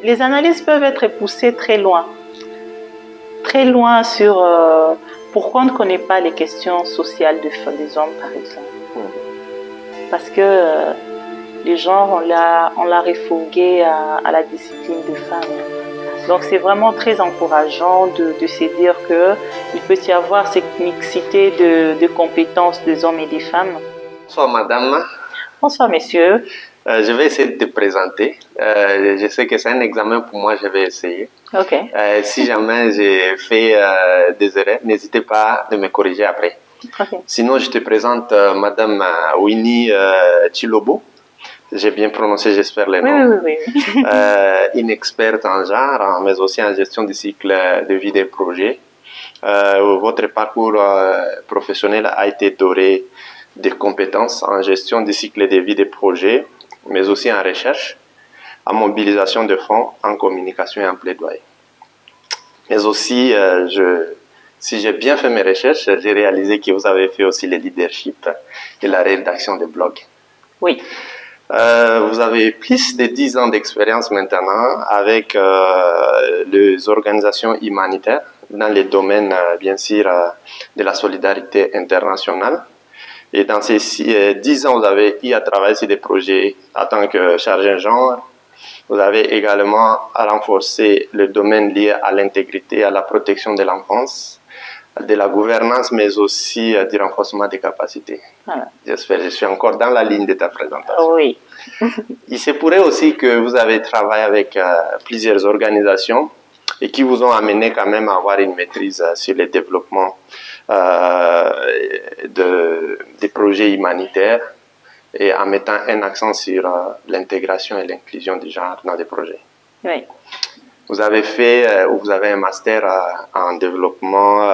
les analyses peuvent être poussées très loin sur pourquoi on ne connaît pas les questions sociales des hommes, par exemple. Parce que les genres, on l'a refourgué à la discipline de femmes. Donc c'est vraiment très encourageant de se dire qu'il peut y avoir cette mixité de compétences des hommes et des femmes. Bonsoir madame. Bonsoir messieurs. Je vais essayer de te présenter. Je sais que c'est un examen pour moi, je vais essayer. Ok. Si jamais j'ai fait des erreurs, n'hésitez pas à me corriger après. Okay. Sinon, je te présente madame Winnie Chilobo. J'ai bien prononcé, j'espère, les noms. Oui. Une experte en genre, mais aussi en gestion du cycle de vie des projets. Votre parcours professionnel a été doré de compétences en gestion du cycle de vie des projets, mais aussi en recherche, en mobilisation de fonds, en communication et en plaidoyer. Mais aussi, si j'ai bien fait mes recherches, j'ai réalisé que vous avez fait aussi le leadership et la rédaction de blogs. Oui. Vous avez plus de 10 ans d'expérience maintenant avec les organisations humanitaires dans les domaines, bien sûr, de la solidarité internationale. Et dans ces 10 ans, vous avez eu à travailler sur des projets en tant que chargé de genre. Vous avez également renforcé le domaine lié à l'intégrité, à la protection de l'enfance, de la gouvernance, mais aussi du renforcement des capacités. Voilà. J'espère que je suis encore dans la ligne de ta présentation. Oui. Il se pourrait aussi que vous avez travaillé avec plusieurs organisations et qui vous ont amené quand même à avoir une maîtrise sur le développement des projets humanitaires et en mettant un accent sur l'intégration et l'inclusion du genre dans les projets. Oui. Vous avez fait, vous avez un master en développement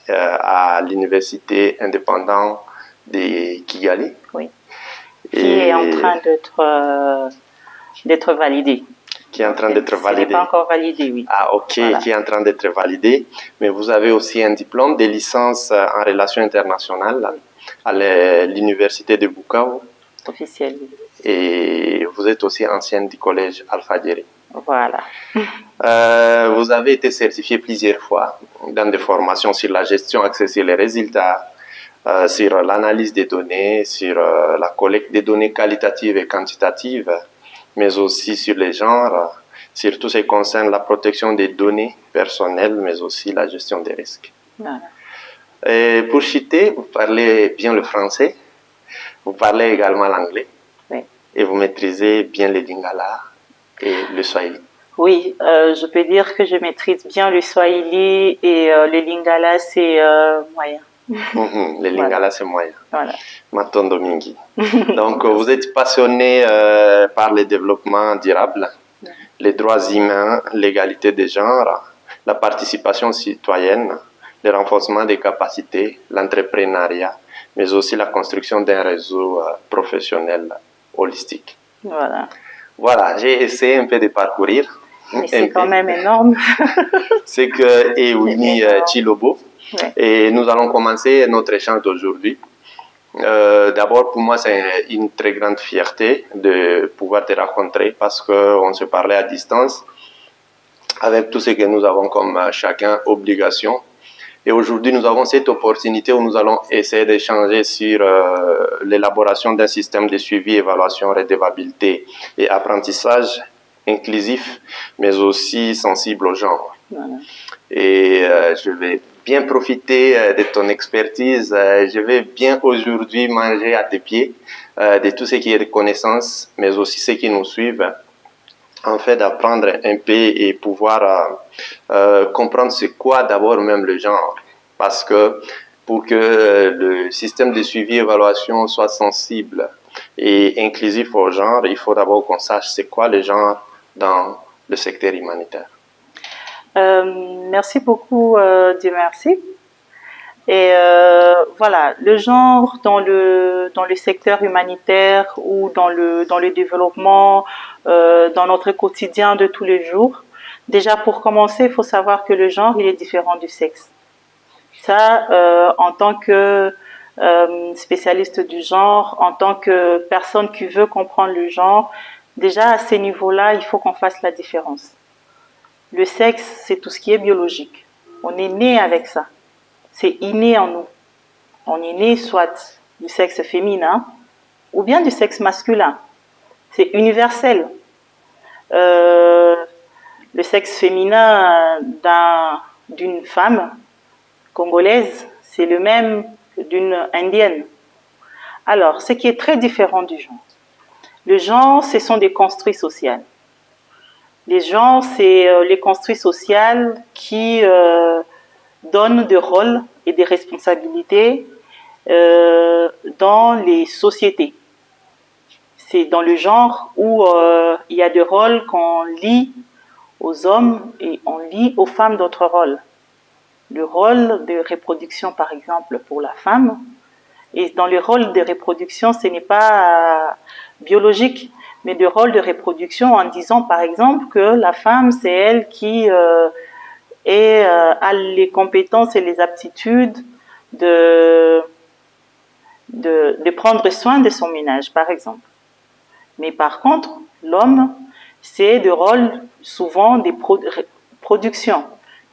à l'université indépendante de Kigali. Oui. Qui est en train d'être validé. Qui est en train d'être validé. Ce n'est pas encore validé, oui. Ah, ok, voilà. Qui est en train d'être validé. Mais vous avez aussi un diplôme de licence en relations internationales à l'université de Bukavu. Officiel. Et vous êtes aussi ancienne du collège Alpha-Djeri. Voilà. Vous avez été certifié plusieurs fois dans des formations sur la gestion axée sur les résultats, sur l'analyse des données, sur la collecte des données qualitatives et quantitatives, mais aussi sur les genres, sur tout ce qui concerne la protection des données personnelles, mais aussi la gestion des risques. Voilà. Et pour citer, vous parlez bien le français, vous parlez également l'anglais, oui. Et vous maîtrisez bien le lingala et le swahili. Oui, je peux dire que je maîtrise bien le swahili et le lingala, c'est moyen. Le lingala, voilà. C'est moyen. Voilà. Matondo mingi. Donc, vous êtes passionné par le développement durable, les droits humains, l'égalité des genres, la participation citoyenne, le renforcement des capacités, l'entrepreneuriat, mais aussi la construction d'un réseau professionnel holistique. Voilà. Voilà, j'ai essayé un peu de parcourir. Mais c'est quand même énorme. C'est que Winnie Chilobo. Ouais. Et nous allons commencer notre échange d'aujourd'hui. D'abord, pour moi, c'est une très grande fierté de pouvoir te rencontrer parce qu'on se parlait à distance avec tout ce que nous avons comme chacun obligation. Et aujourd'hui, nous avons cette opportunité où nous allons essayer d'échanger sur l'élaboration d'un système de suivi, évaluation, redevabilité et apprentissage inclusif, mais aussi sensible au genre. Voilà. Et je vais bien profiter de ton expertise. Je vais bien aujourd'hui manger à tes pieds de tout ce qui est de connaissances, mais aussi ceux qui nous suivent, en fait d'apprendre un peu et pouvoir comprendre c'est quoi d'abord même le genre. Parce que pour que le système de suivi et évaluation soit sensible et inclusif au genre, il faut d'abord qu'on sache c'est quoi le genre dans le secteur humanitaire. Merci beaucoup, Dieu merci. Et voilà, le genre dans le secteur humanitaire ou dans le développement, dans notre quotidien de tous les jours. Déjà, pour commencer, il faut savoir que le genre, il est différent du sexe. Ça, en tant que spécialiste du genre, en tant que personne qui veut comprendre le genre, déjà à ces niveaux-là, il faut qu'on fasse la différence. Le sexe, c'est tout ce qui est biologique. On est né avec ça. C'est inné en nous. On est né soit du sexe féminin ou bien du sexe masculin. C'est universel. Le sexe féminin d'une femme congolaise, c'est le même que d'une indienne. Alors, ce qui est très différent du genre. Le genre, ce sont des construits sociaux. Les genres, c'est les construits sociaux qui donnent des rôles et des responsabilités dans les sociétés. C'est dans le genre où il y a des rôles qu'on lie aux hommes et on lie aux femmes d'autres rôles. Le rôle de reproduction, par exemple, pour la femme. Et dans le rôle de reproduction, ce n'est pas biologique, mais le rôle de reproduction en disant, par exemple, que la femme, c'est elle qui a les compétences et les aptitudes de prendre soin de son ménage, par exemple. Mais par contre, l'homme, c'est des rôles souvent des productions.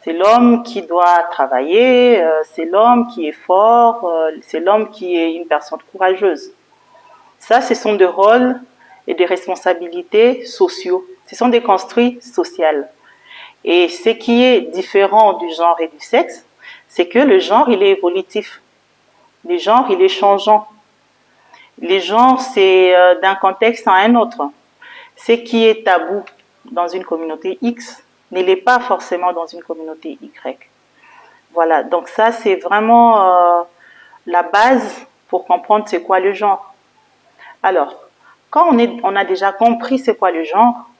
C'est l'homme qui doit travailler, c'est l'homme qui est fort, c'est l'homme qui est une personne courageuse. Ça, ce sont des rôles et des responsabilités sociaux. Ce sont des construits sociaux. Et ce qui est différent du genre et du sexe, c'est que le genre, il est évolutif. Le genre, il est changeant. Le genre, c'est d'un contexte à un autre. Ce qui est tabou dans une communauté X ne l'est pas forcément dans une communauté Y. Voilà, donc ça, c'est vraiment la base pour comprendre c'est quoi le genre. Alors, quand on a déjà compris c'est quoi le genre,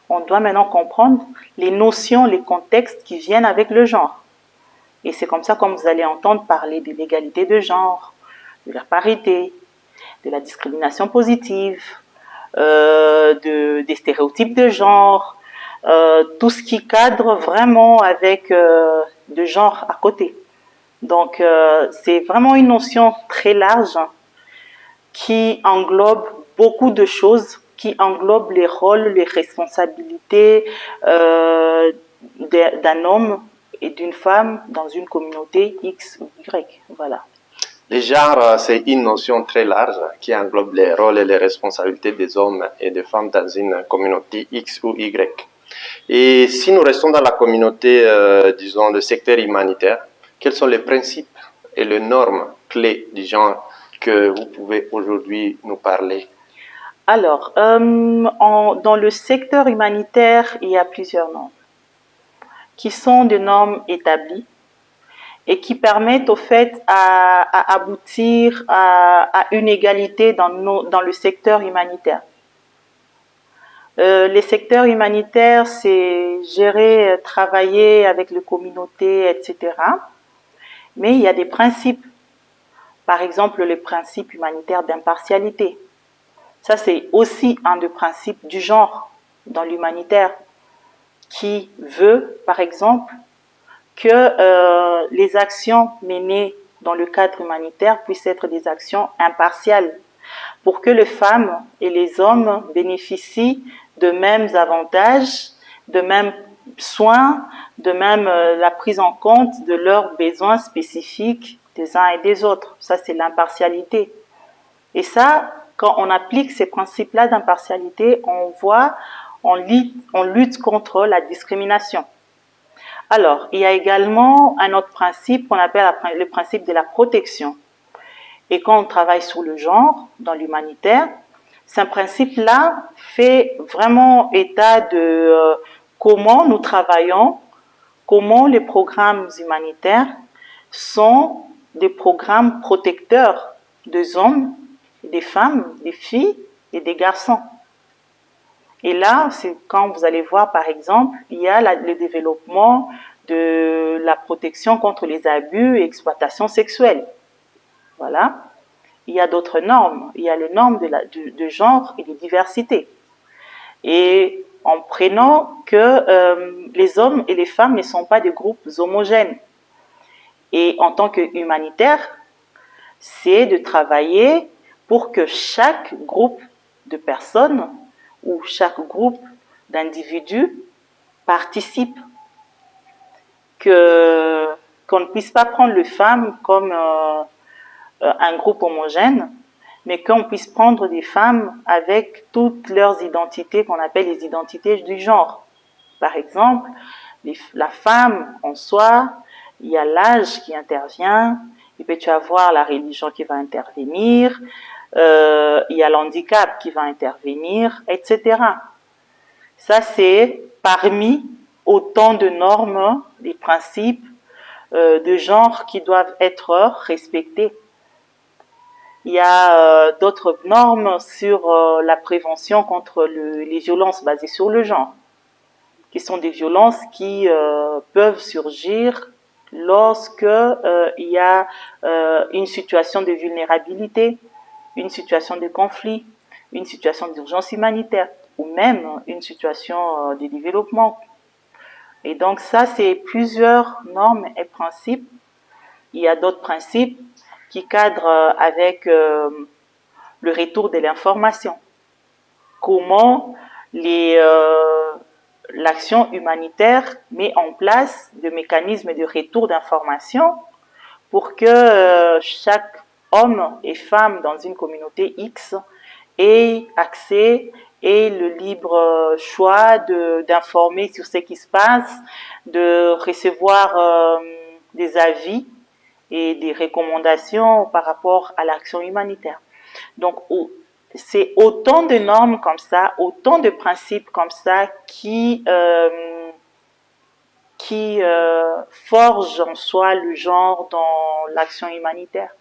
on doit maintenant comprendre les notions, les contextes qui viennent avec le genre. Et c'est comme ça que vous allez entendre parler de l'égalité de genre, de la parité, de la discrimination positive, des stéréotypes de genre, tout ce qui cadre vraiment avec de genre à côté. Donc, c'est vraiment une notion très large qui englobe beaucoup de choses, qui englobe les rôles, les responsabilités d'un homme et d'une femme dans une communauté X ou Y. Voilà. Le genre, c'est une notion très large qui englobe les rôles et les responsabilités des hommes et des femmes dans une communauté X ou Y. Et si nous restons dans la communauté, disons, le secteur humanitaire, quels sont les principes et les normes clés du genre que vous pouvez aujourd'hui nous parler? Alors, dans le secteur humanitaire, il y a plusieurs normes qui sont des normes établies et qui permettent au fait à aboutir à une égalité dans le secteur humanitaire. Les secteurs humanitaires, c'est gérer, travailler avec les communautés, etc. Mais il y a des principes. Par exemple, le principe humanitaire d'impartialité. Ça, c'est aussi un des principes du genre dans l'humanitaire qui veut, par exemple, que les actions menées dans le cadre humanitaire puissent être des actions impartiales pour que les femmes et les hommes bénéficient de mêmes avantages, de mêmes soins, de même la prise en compte de leurs besoins spécifiques des uns et des autres. Ça, c'est l'impartialité. Et ça, quand on applique ces principes-là d'impartialité, on lutte contre la discrimination. Alors, il y a également un autre principe qu'on appelle le principe de la protection. Et quand on travaille sur le genre dans l'humanitaire, ce principe-là fait vraiment état de comment nous travaillons, comment les programmes humanitaires sont des programmes protecteurs des hommes, des femmes, des filles et des garçons. Et là, c'est quand vous allez voir, par exemple, il y a le développement de la protection contre les abus et exploitations sexuelles. Voilà. Il y a d'autres normes. Il y a les normes de genre et de diversité. Et en prenant que les hommes et les femmes ne sont pas des groupes homogènes. Et en tant qu'humanitaire, c'est de travailler pour que chaque groupe de personnes où chaque groupe d'individus participe, qu'on ne puisse pas prendre les femmes comme un groupe homogène, mais qu'on puisse prendre des femmes avec toutes leurs identités qu'on appelle les identités du genre. Par exemple, la femme en soi, il y a l'âge qui intervient, il peut y avoir la religion qui va intervenir, il y a l'handicap qui va intervenir, etc. Ça, c'est parmi autant de normes, des principes de genre qui doivent être respectés. Il y a d'autres normes sur la prévention contre les violences basées sur le genre, qui sont des violences qui peuvent surgir lorsque il y a une situation de vulnérabilité, une situation de conflit, une situation d'urgence humanitaire ou même une situation de développement. Et donc ça, c'est plusieurs normes et principes. Il y a d'autres principes qui cadrent avec le retour de l'information. Comment l'action humanitaire met en place des mécanismes de retour d'information pour que chaque homme et femme dans une communauté X ait accès et le libre choix d'informer sur ce qui se passe, de recevoir des avis et des recommandations par rapport à l'action humanitaire. Donc, c'est autant de normes comme ça, autant de principes comme ça qui forgent en soi le genre dans l'action humanitaire.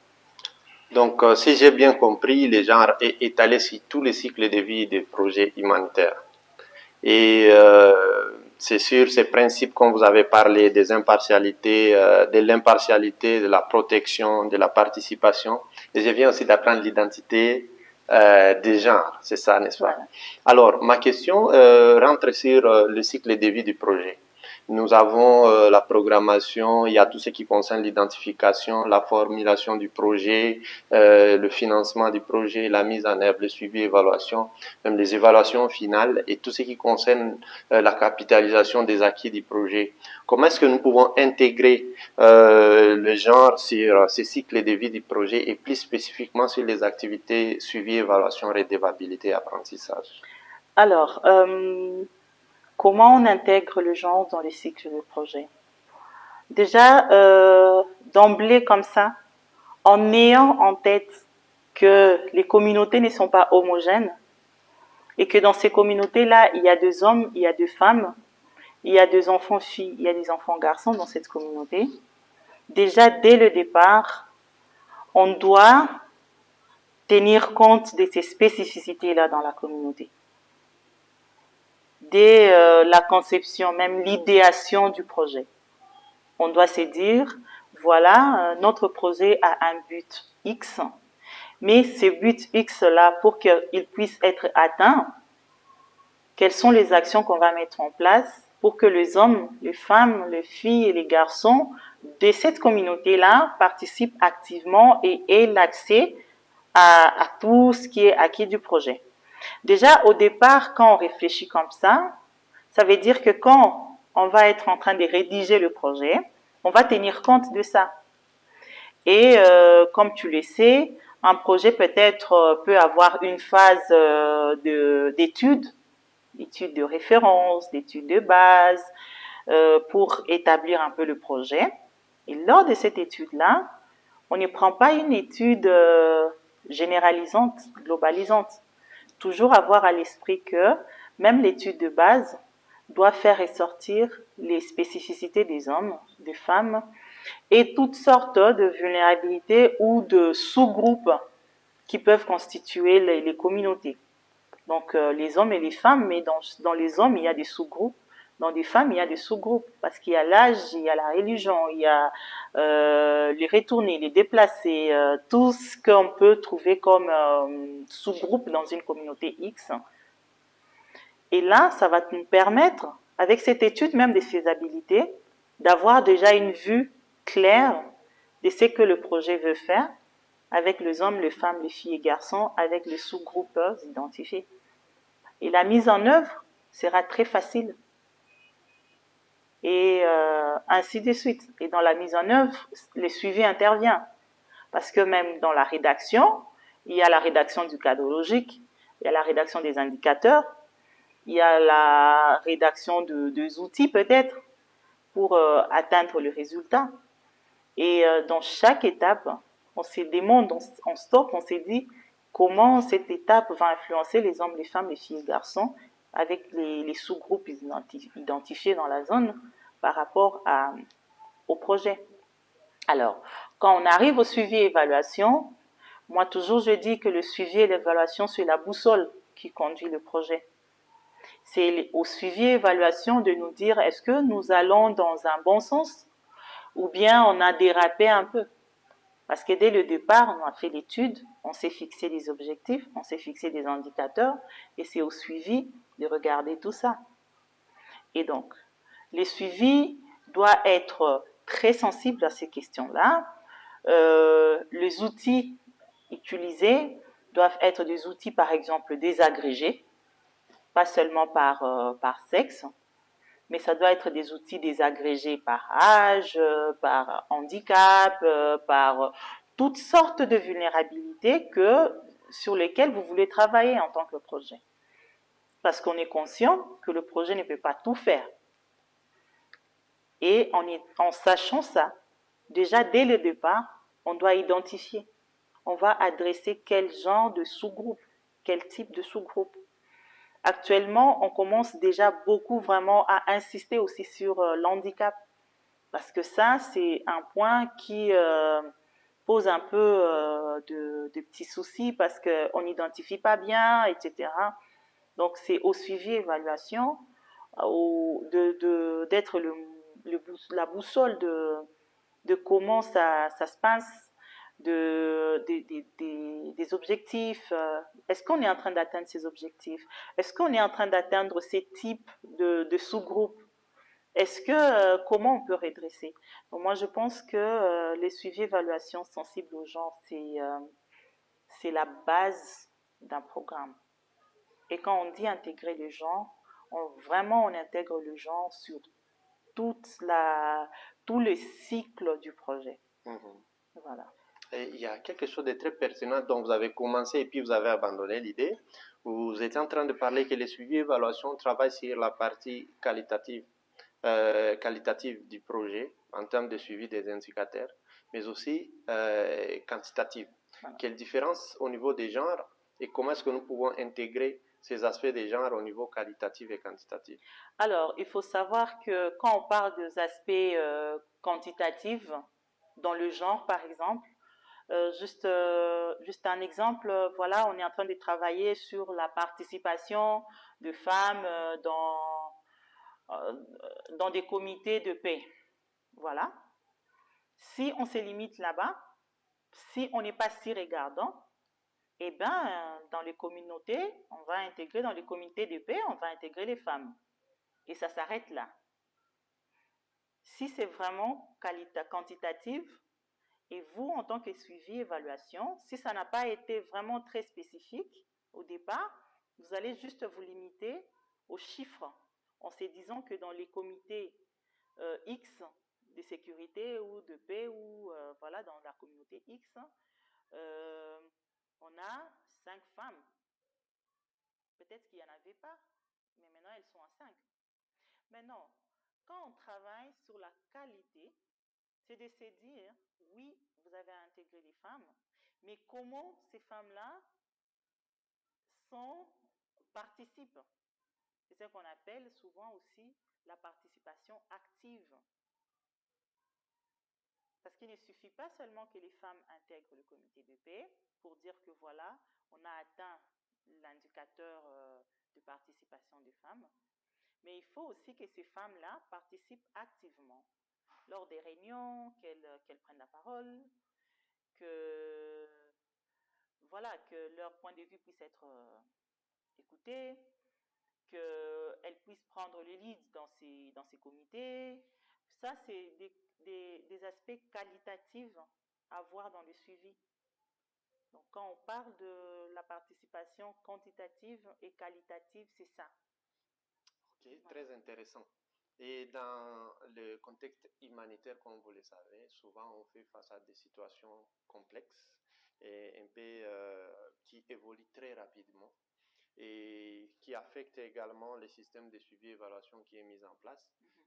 Donc, si j'ai bien compris, le genre est étalé sur tous les cycles de vie des projets humanitaires. Et c'est sur ces principes qu'on vous avez parlé, des impartialités, de l'impartialité, de la protection, de la participation. Et je viens aussi d'apprendre l'identité des genres, c'est ça, n'est-ce pas? Voilà. Alors, ma question rentre sur le cycle de vie du projet. Nous avons la programmation, il y a tout ce qui concerne l'identification, la formulation du projet, le financement du projet, la mise en œuvre, le suivi, évaluation, même les évaluations finales et tout ce qui concerne la capitalisation des acquis du projet. Comment est-ce que nous pouvons intégrer le genre sur ces cycles de vie du projet et plus spécifiquement sur les activités suivi, évaluation, redevabilité et apprentissage? Alors, comment on intègre le genre dans les cycles de projet? Déjà, d'emblée comme ça, en ayant en tête que les communautés ne sont pas homogènes et que dans ces communautés-là, il y a des hommes, il y a des femmes, il y a des enfants filles, il y a des enfants garçons dans cette communauté. Déjà, dès le départ, on doit tenir compte de ces spécificités-là dans la communauté. Dès la conception, même l'idéation du projet. On doit se dire, voilà, notre projet a un but X, mais ce but X-là, pour qu'il puisse être atteint, quelles sont les actions qu'on va mettre en place pour que les hommes, les femmes, les filles et les garçons de cette communauté-là participent activement et aient l'accès à tout ce qui est acquis du projet. Déjà, au départ, quand on réfléchit comme ça veut dire que quand on va être en train de rédiger le projet, on va tenir compte de ça. Et comme tu le sais, un projet peut-être peut avoir une phase d'études de référence, d'études de base, pour établir un peu le projet. Et lors de cette étude-là, on ne prend pas une étude généralisante, globalisante. Toujours avoir à l'esprit que même l'étude de base doit faire ressortir les spécificités des hommes, des femmes et toutes sortes de vulnérabilités ou de sous-groupes qui peuvent constituer les communautés. Donc les hommes et les femmes, mais dans les hommes, il y a des sous-groupes. Dans des femmes, il y a des sous-groupes parce qu'il y a l'âge, il y a la religion, il y a les retournés, les déplacés, tout ce qu'on peut trouver comme sous-groupe dans une communauté X. Et là, ça va nous permettre, avec cette étude même de faisabilité, d'avoir déjà une vue claire de ce que le projet veut faire avec les hommes, les femmes, les filles et garçons, avec les sous-groupes identifiés. Et la mise en œuvre sera très facile. Et ainsi de suite. Et dans la mise en œuvre, le suivi intervient. Parce que même dans la rédaction, il y a la rédaction du cadre logique, il y a la rédaction des indicateurs, il y a la rédaction des outils peut-être pour atteindre le résultat. Et dans chaque étape, on se demande, on stoppe, on s'est dit comment cette étape va influencer les hommes, les femmes, les filles, les garçons, avec les sous-groupes identifiés dans la zone par rapport au projet. Alors, quand on arrive au suivi et évaluation, moi toujours je dis que le suivi et l'évaluation, c'est la boussole qui conduit le projet. C'est au suivi et évaluation de nous dire est-ce que nous allons dans un bon sens ou bien on a dérapé un peu. Parce que dès le départ, on a fait l'étude, on s'est fixé des objectifs, on s'est fixé des indicateurs et c'est au suivi de regarder tout ça. Et donc, le suivi doit être très sensible à ces questions-là. Les outils utilisés doivent être des outils, par exemple, désagrégés, pas seulement par sexe, mais ça doit être des outils désagrégés par âge, par handicap, par toutes sortes de vulnérabilités sur lesquelles vous voulez travailler en tant que projet. Parce qu'on est conscient que le projet ne peut pas tout faire. Et en sachant ça, déjà dès le départ, on doit identifier. On va adresser quel genre de sous-groupe, quel type de sous-groupe. Actuellement, on commence déjà beaucoup vraiment à insister aussi sur l'handicap. Parce que ça, c'est un point qui pose un peu de petits soucis parce qu'on n'identifie pas bien, etc. Donc, c'est au suivi et évaluation d'être la boussole de comment ça se passe, des objectifs. Est-ce qu'on est en train d'atteindre ces objectifs? Est-ce qu'on est en train d'atteindre ces types de sous-groupes? Est-ce que comment on peut redresser? Donc moi, je pense que les suivis évaluations sensibles aux gens, c'est la base d'un programme. Et quand on dit intégrer les gens, vraiment on intègre le genre sur tout le cycle du projet. Voilà. Et il y a quelque chose de très pertinent dont vous avez commencé et puis vous avez abandonné l'idée. Vous étiez en train de parler que les suivis et évaluations travaillent sur la partie qualitative du projet en termes de suivi des indicateurs, mais aussi quantitative. Voilà. Quelle différence au niveau des genres et comment est-ce que nous pouvons intégrer ces aspects des genres au niveau qualitatif et quantitatif? Alors, il faut savoir que quand on parle des aspects quantitatifs, dans le genre par exemple, juste un exemple, voilà, on est en train de travailler sur la participation de femmes dans des comités de paix. Voilà. Si on se limite là-bas, si on n'est pas si regardant, eh bien, dans les communautés, on va intégrer dans les comités de paix, on va intégrer les femmes. Et ça s'arrête là. Si c'est vraiment quantitatif, et vous, en tant que suivi, évaluation, si ça n'a pas été vraiment très spécifique au départ, vous allez juste vous limiter aux chiffres en se disant que dans les comités X de sécurité ou de paix ou voilà, dans la communauté X, on a 5 femmes. Peut-être qu'il n'y en avait pas, mais maintenant elles sont à 5. Maintenant, quand on travaille sur la qualité, c'est de se dire, oui, vous avez intégré les femmes, mais comment ces femmes-là participent? C'est ce qu'on appelle souvent aussi la participation active. Parce qu'il ne suffit pas seulement que les femmes intègrent le comité de paix pour dire que voilà, on a atteint l'indicateur de participation des femmes, mais il faut aussi que ces femmes-là participent activement lors des réunions, qu'elles prennent la parole, que leur point de vue puisse être écouté, qu'elles puissent prendre le lead dans ces comités. Ça, c'est des aspects qualitatifs à voir dans le suivi. Donc, quand on parle de la participation quantitative et qualitative, c'est ça. Ok, très intéressant. Et dans le contexte humanitaire, comme vous le savez, souvent on fait face à des situations complexes et un peu qui évoluent très rapidement et qui affectent également le système de suivi et évaluation qui est mis en place.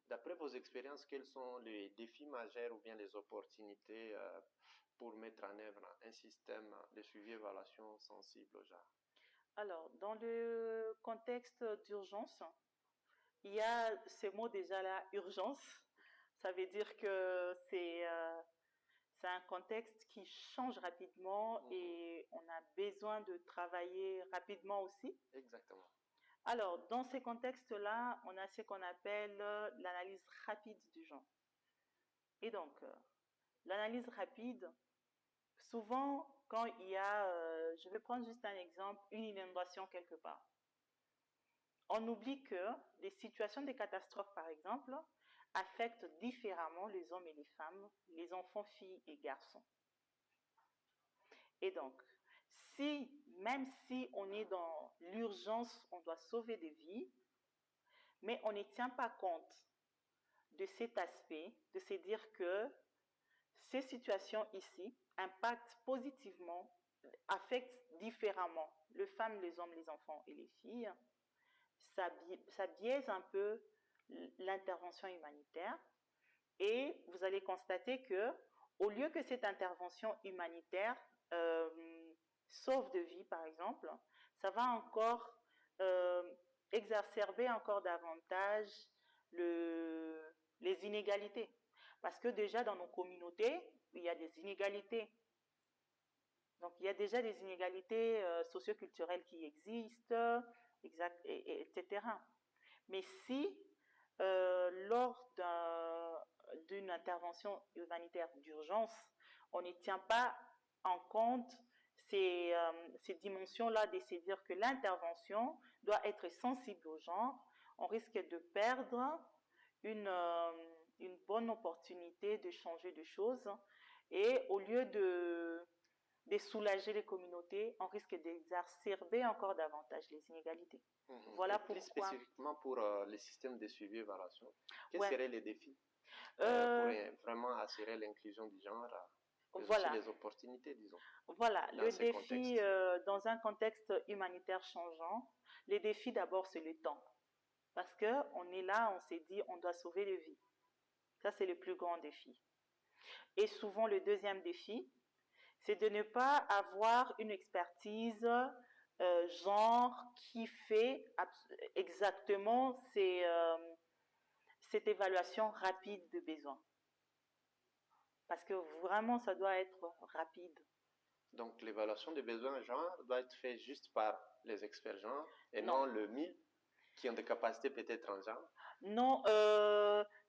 D'après vos expériences, quels sont les défis majeurs ou bien les opportunités pour mettre en œuvre un système de suivi et évaluation sensible au genre? Alors, dans le contexte d'urgence, il y a ce mot déjà là, urgence. Ça veut dire que c'est un contexte qui change rapidement et on a besoin de travailler rapidement aussi. Exactement. Alors, dans ces contextes-là, on a ce qu'on appelle l'analyse rapide du genre. Et donc, l'analyse rapide, souvent, quand il y a, je vais prendre juste un exemple, une inondation quelque part. On oublie que les situations de catastrophe, par exemple, affectent différemment les hommes et les femmes, les enfants, filles et garçons. Et donc, même si on est dans l'urgence, on doit sauver des vies, mais on ne tient pas compte de cet aspect, de se dire que ces situations ici impactent positivement, affectent différemment les femmes, les hommes, les enfants et les filles. Ça biaise un peu l'intervention humanitaire et vous allez constater que au lieu que cette intervention humanitaire sauve de vie, par exemple, ça va encore exacerber encore davantage les inégalités. Parce que déjà dans nos communautés, il y a des inégalités. Donc il y a déjà des inégalités socioculturelles qui existent, etc. Mais si lors d'une intervention humanitaire d'urgence, on ne tient pas en compte ces dimensions-là, de se dire que l'intervention doit être sensible au genre, on risque de perdre une bonne opportunité de changer de choses. Et au lieu de soulager les communautés, on risque d'exacerber encore davantage les inégalités. Voilà et plus spécifiquement pour les systèmes de suivi et évaluation, quels seraient les défis pour vraiment assurer l'inclusion du genre mais aussi les opportunités, disons. Voilà, le défi dans un contexte humanitaire changeant, les défis d'abord c'est le temps. Parce qu'on est là, on s'est dit on doit sauver des vies. Ça c'est le plus grand défi. Et souvent le deuxième défi, c'est de ne pas avoir une expertise genre qui fait exactement cette évaluation rapide de besoin. Parce que vraiment, ça doit être rapide. Donc, l'évaluation des besoins genre doit être faite juste par les experts genre et non le MIL qui ont des capacités peut-être en genre? Non,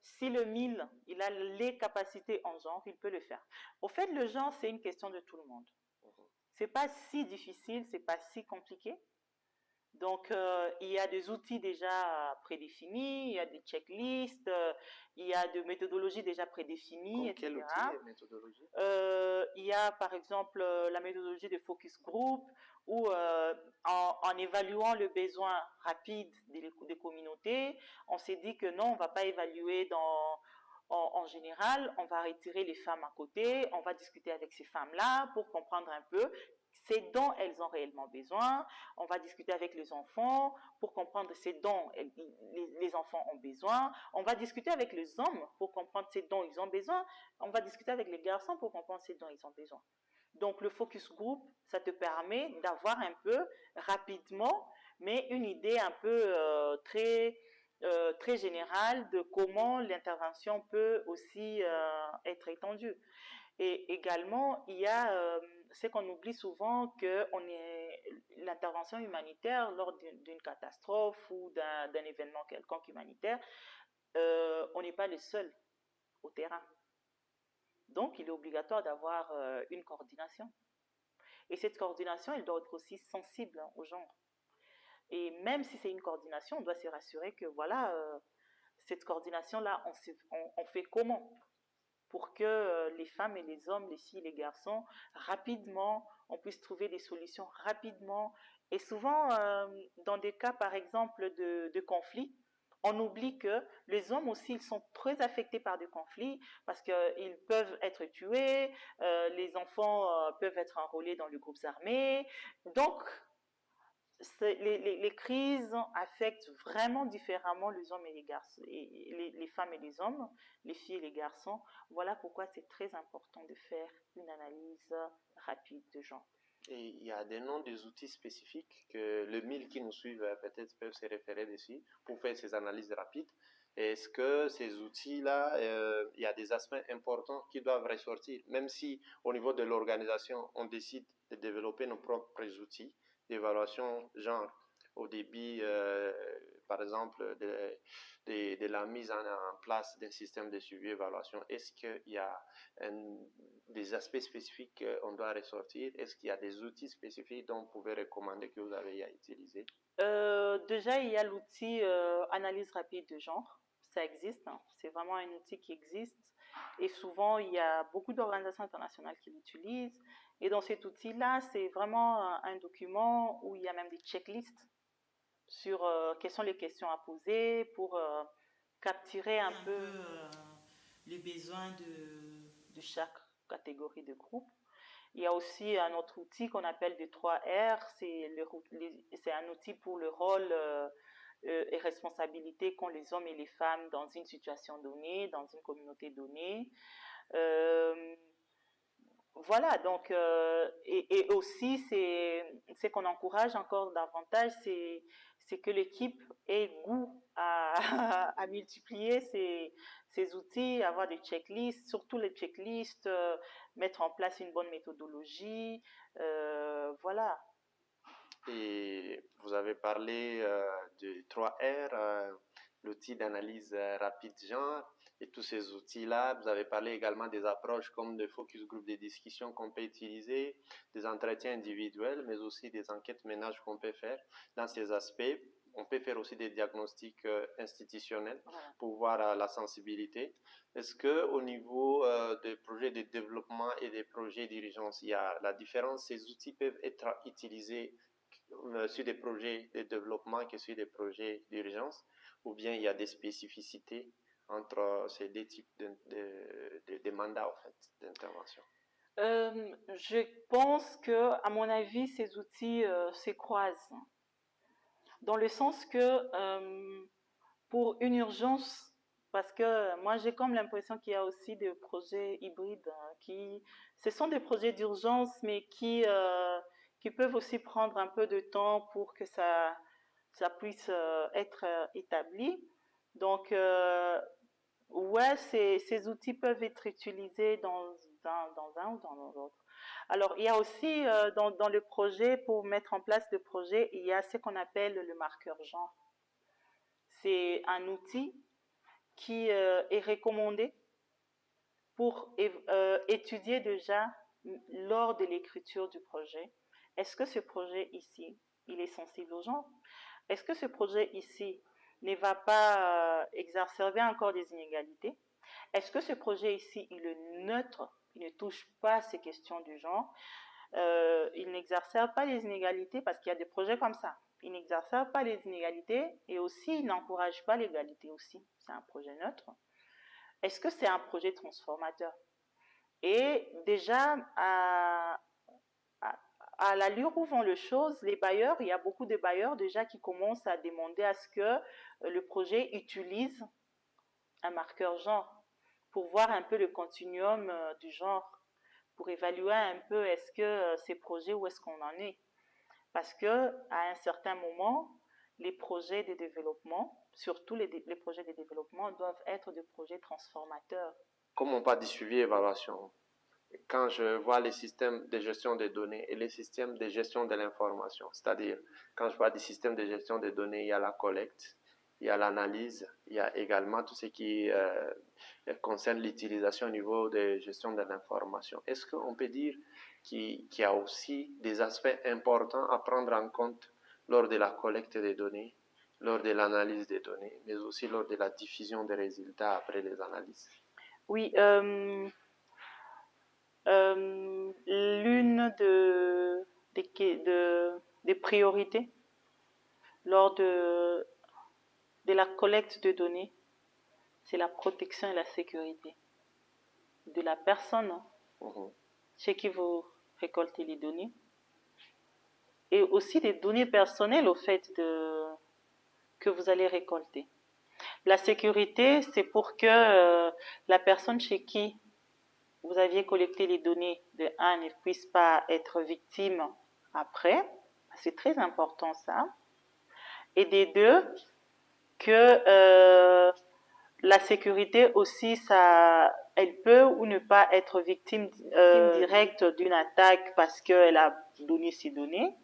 si le MIL, il a les capacités en genre, il peut le faire. Au fait, le genre, c'est une question de tout le monde. C'est pas si difficile, c'est pas si compliqué. Donc, il y a des outils déjà prédéfinis, il y a des checklists, il y a des méthodologies déjà prédéfinies, etc. Quel outil et méthodologie? Il y a par exemple la méthodologie de focus group où en évaluant le besoin rapide des communautés, on s'est dit que non, on va pas évaluer en général, on va retirer les femmes à côté, on va discuter avec ces femmes-là pour comprendre un peu ce dont elles ont réellement besoin. On va discuter avec les enfants pour comprendre ce dont les enfants ont besoin. On va discuter avec les hommes pour comprendre ce dont ils ont besoin. On va discuter avec les garçons pour comprendre ce dont ils ont besoin. Donc le focus group, ça te permet d'avoir un peu rapidement, mais une idée un peu très générale de comment l'intervention peut aussi être étendue. Et également, il y a ce qu'on oublie souvent, que l'intervention humanitaire lors d'une catastrophe ou d'un événement quelconque humanitaire, on n'est pas les seuls au terrain. Donc, il est obligatoire d'avoir une coordination. Et cette coordination, elle doit être aussi sensible au genre. Et même si c'est une coordination, on doit se rassurer que voilà, cette coordination-là, on fait comment? pour que les femmes et les hommes, les filles et les garçons, rapidement, on puisse trouver des solutions rapidement. Et souvent, dans des cas, par exemple, de conflits, on oublie que les hommes aussi, ils sont très affectés par des conflits parce qu'ils peuvent être tués, les enfants peuvent être enrôlés dans les groupes armés. Donc, les crises affectent vraiment différemment les hommes et les garçons, et les femmes et les hommes, les filles et les garçons. Voilà pourquoi c'est très important de faire une analyse rapide de genre. Et il y a des noms des outils spécifiques que le mille qui nous suivent peut-être peuvent se référer dessus pour faire ces analyses rapides. Est-ce que ces outils-là, il y a des aspects importants qui doivent ressortir, même si au niveau de l'organisation, on décide de développer nos propres outils d'évaluation genre au début, par exemple, de la mise en place d'un système de suivi et évaluation. Est-ce qu'il y a des aspects spécifiques qu'on doit ressortir? Est-ce qu'il y a des outils spécifiques dont vous pouvez recommander que vous avez à utiliser? Déjà, il y a l'outil analyse rapide de genre. Ça existe, hein. C'est vraiment un outil qui existe. Et souvent, il y a beaucoup d'organisations internationales qui l'utilisent. Et dans cet outil-là, c'est vraiment un document où il y a même des checklists sur quelles sont les questions à poser pour capturer un peu les besoins de chaque catégorie de groupe. Il y a aussi un autre outil qu'on appelle des 3R, c'est un outil pour le rôle et responsabilité qu'ont les hommes et les femmes dans une situation donnée, dans une communauté donnée. Voilà, donc, et aussi, c'est qu'on encourage encore davantage, c'est que l'équipe ait goût à multiplier ces outils, avoir des checklists, surtout les checklists, mettre en place une bonne méthodologie, voilà. Et vous avez parlé de 3R, l'outil d'analyse rapide genre et tous ces outils-là. Vous avez parlé également des approches comme des focus group de discussion qu'on peut utiliser, des entretiens individuels, mais aussi des enquêtes ménage qu'on peut faire. Dans ces aspects, on peut faire aussi des diagnostics institutionnels pour voir la sensibilité. Est-ce que au niveau des projets de développement et des projets d'urgence, il y a la différence? Ces outils peuvent être utilisés sur des projets de développement que sur des projets d'urgence, ou bien il y a des spécificités entre ces deux types de mandats en fait, d'intervention? Je pense que, à mon avis, ces outils se croisent, dans le sens que pour une urgence, parce que moi j'ai comme l'impression qu'il y a aussi des projets hybrides ce sont des projets d'urgence, mais qui peuvent aussi prendre un peu de temps pour que ça puisse être établi. Donc, ouais, ces outils peuvent être utilisés dans un ou dans l'autre. Alors, il y a aussi dans le projet, pour mettre en place le projet, il y a ce qu'on appelle le marqueur genre. C'est un outil qui est recommandé pour étudier déjà lors de l'écriture du projet. Est-ce que ce projet ici, il est sensible aux genre? Est-ce que ce projet ici ne va pas exacerber encore des inégalités? Est-ce que ce projet ici, il est neutre? Il ne touche pas ces questions du genre? Il n'exacerbe pas les inégalités, parce qu'il y a des projets comme ça. Il n'exacerbe pas les inégalités et aussi il n'encourage pas l'égalité aussi. C'est un projet neutre. Est-ce que c'est un projet transformateur? Et déjà, à l'allure où vont les choses, les bailleurs, il y a beaucoup de bailleurs déjà qui commencent à demander à ce que le projet utilise un marqueur genre pour voir un peu le continuum du genre, pour évaluer un peu est-ce que ces projets, où est-ce qu'on en est. Parce que à un certain moment, les projets de développement, surtout les projets de développement, doivent être des projets transformateurs. Comme on parle de suivi et évaluation, quand je vois les systèmes de gestion des données et les systèmes de gestion de l'information, c'est-à-dire quand je vois des systèmes de gestion des données, il y a la collecte, il y a l'analyse, il y a également tout ce qui concerne l'utilisation au niveau de gestion de l'information. Est-ce qu'on peut dire qu'il y a aussi des aspects importants à prendre en compte lors de la collecte des données, lors de l'analyse des données, mais aussi lors de la diffusion des résultats après les analyses? Oui, l'une des priorités lors de la collecte de données, c'est la protection et la sécurité de la personne chez qui vous récoltez les données, et aussi des données personnelles au fait que vous allez récolter. La sécurité, c'est pour que la personne chez qui vous aviez collecté les données de un ne puisse pas être victime après. C'est très important ça. Et des deux, que la sécurité aussi, elle peut ou ne pas être victime directe d'une attaque parce qu'elle a donné ses données,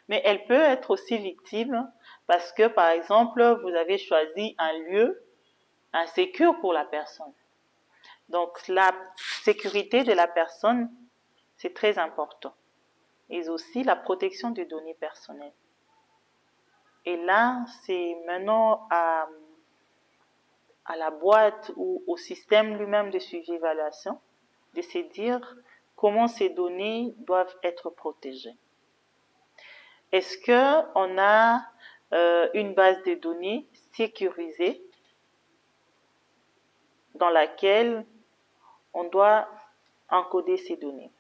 mais elle peut être aussi victime parce que, par exemple, vous avez choisi un lieu insécure pour la personne. Donc, la sécurité de la personne, c'est très important. Et aussi la protection des données personnelles. Et là, c'est maintenant à la boîte ou au système lui-même de suivi-évaluation de se dire comment ces données doivent être protégées. Est-ce qu'on a une base de données sécurisée dans laquelle on doit encoder ces données?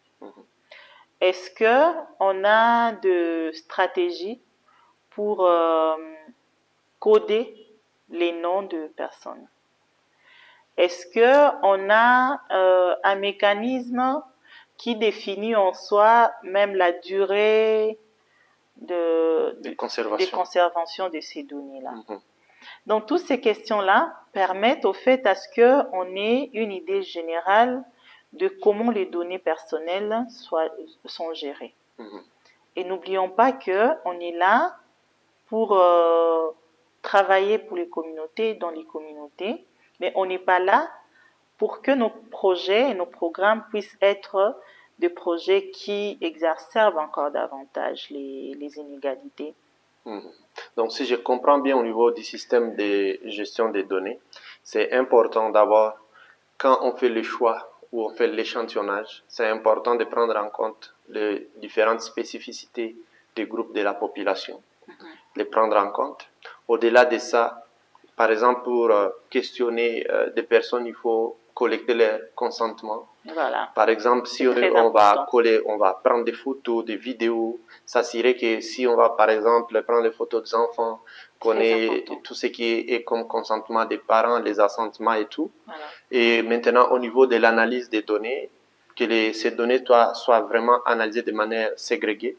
Est-ce qu'on a de stratégies pour coder les noms de personnes? Est-ce qu'on a un mécanisme qui définit en soi même la durée de conservation de ces données-là? Donc, toutes ces questions-là permettent au fait à ce qu'on ait une idée générale de comment les données personnelles sont gérées. Et n'oublions pas qu'on est là pour travailler pour les communautés, dans les communautés, mais on n'est pas là pour que nos projets et nos programmes puissent être des projets qui exacerbent encore davantage les inégalités. Donc, si je comprends bien au niveau du système de gestion des données, c'est important d'abord, quand on fait le choix ou on fait l'échantillonnage, c'est important de prendre en compte les différentes spécificités des groupes de la population, les prendre en compte. Au-delà de ça, par exemple, pour questionner des personnes, il faut collecter leur consentement. Voilà. Par exemple, si on va prendre des photos, des vidéos, s'assurer que si on va, par exemple, prendre des photos des enfants, qu'on ait tout ce qui est comme consentement des parents, les assentements et tout. Voilà. Et maintenant, au niveau de l'analyse des données, que ces données soient vraiment analysées de manière ségrégée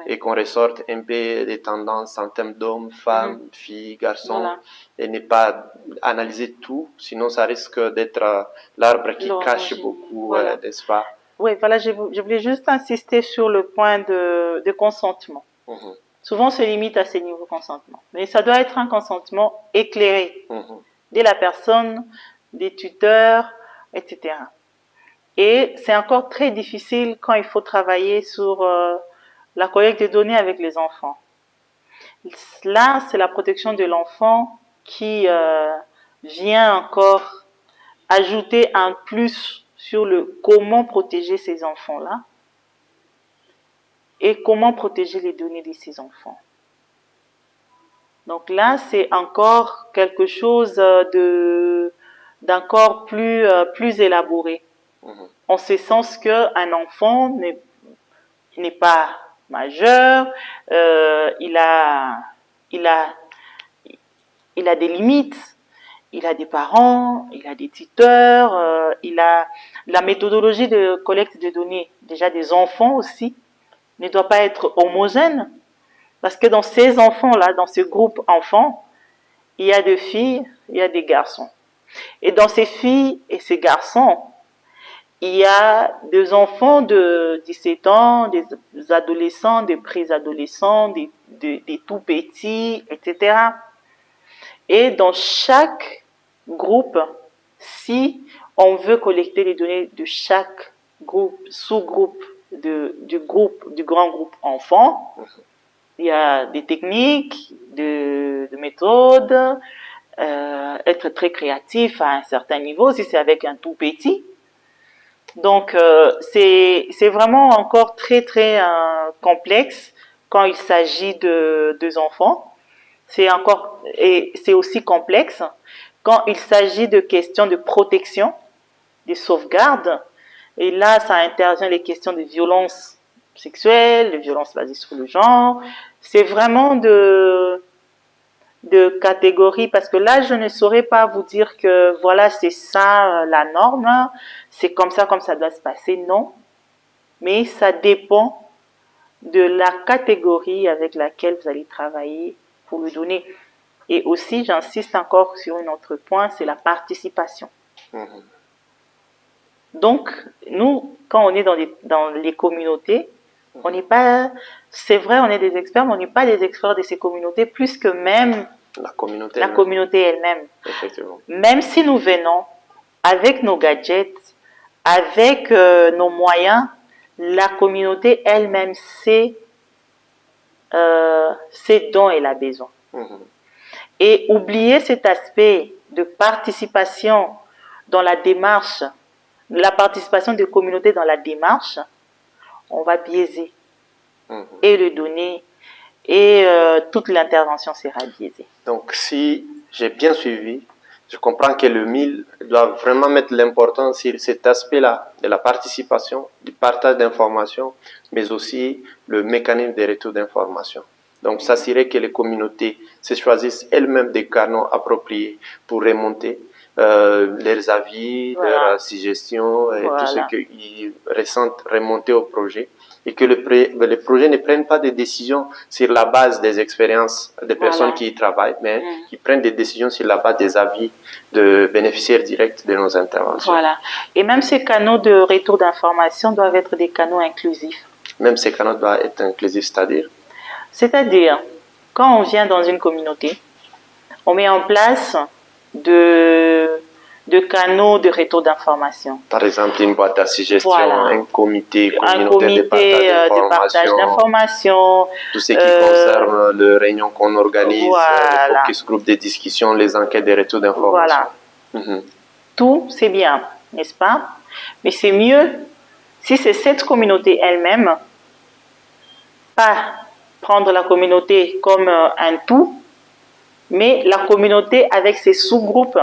et qu'on ressorte un peu des tendances en termes d'hommes, femmes, filles, garçons, et ne pas analyser tout, sinon ça risque d'être l'arbre qui cache beaucoup, n'est-ce pas? Oui, voilà, je voulais juste insister sur le point de consentement. Souvent, on se limite à ces niveaux de consentement, mais ça doit être un consentement éclairé de la personne, des tuteurs, etc. Et c'est encore très difficile quand il faut travailler sur la collecte des données avec les enfants. Là, c'est la protection de l'enfant qui vient encore ajouter un plus sur le comment protéger ces enfants-là et comment protéger les données de ces enfants. Donc là, c'est encore quelque chose d'encore plus élaboré. En ce sens qu'un enfant n'est pas majeur, il a des limites, il a des parents, il a des tuteurs, il a la méthodologie de collecte de données, déjà des enfants aussi, ne doit pas être homogène, parce que dans ces enfants-là, dans ce groupe enfants, il y a des filles, il y a des garçons. Et dans ces filles et ces garçons, il y a des enfants de 17 ans, des adolescents, des préadolescents, des tout petits, etc. Et dans chaque groupe, si on veut collecter les données de chaque groupe, sous-groupe du grand groupe enfant, il y a des techniques, de méthodes, être très créatif à un certain niveau, si c'est avec un tout petit. Donc, c'est vraiment encore très, très complexe quand il s'agit de deux enfants. Et c'est aussi complexe quand il s'agit de questions de protection, de sauvegarde. Et là, ça intervient les questions de violence sexuelle, de violence basée sur le genre. C'est vraiment de catégories, parce que là, je ne saurais pas vous dire que voilà, c'est ça la norme, c'est comme ça doit se passer, non. Mais ça dépend de la catégorie avec laquelle vous allez travailler pour lui donner. Et aussi, j'insiste encore sur un autre point, c'est la participation. Donc, nous, quand on est dans les communautés, on n'est pas, c'est vrai, on est des experts, mais on n'est pas des experts de ces communautés, plus que même la communauté elle-même. Effectivement. Même si nous venons avec nos gadgets, avec nos moyens, la communauté elle-même sait dont elle a besoin. Et oublier cet aspect de participation dans la démarche, la participation des communautés dans la démarche, on va biaiser et le donner, et toute l'intervention sera biaisée. Donc, si j'ai bien suivi, je comprends que le MIL doit vraiment mettre l'importance sur cet aspect-là de la participation, du partage d'informations, mais aussi le mécanisme de retour d'informations. Donc, s'assurer que les communautés se choisissent elles-mêmes des canaux appropriés pour remonter leurs avis, leurs suggestions et tout ce qu'ils ressentent remonter au projet, et que le projet ne prenne pas des décisions sur la base des expériences des personnes qui y travaillent, mais qui prennent des décisions sur la base des avis de bénéficiaires directs de nos interventions. Voilà. Et même ces canaux de retour d'information doivent être des canaux inclusifs. Même ces canaux doivent être inclusifs, c'est-à-dire? C'est-à-dire, quand on vient dans une communauté, on met en place de canaux de retour d'information. Par exemple, une boîte à suggestions, un comité communautaire de partage d'informations, tout ce qui concerne les réunions qu'on organise, les focus group de discussion, les enquêtes de retour d'informations. Voilà. Tout, c'est bien, n'est-ce pas? Mais c'est mieux si c'est cette communauté elle-même, pas prendre la communauté comme un tout, mais la communauté avec ses sous-groupes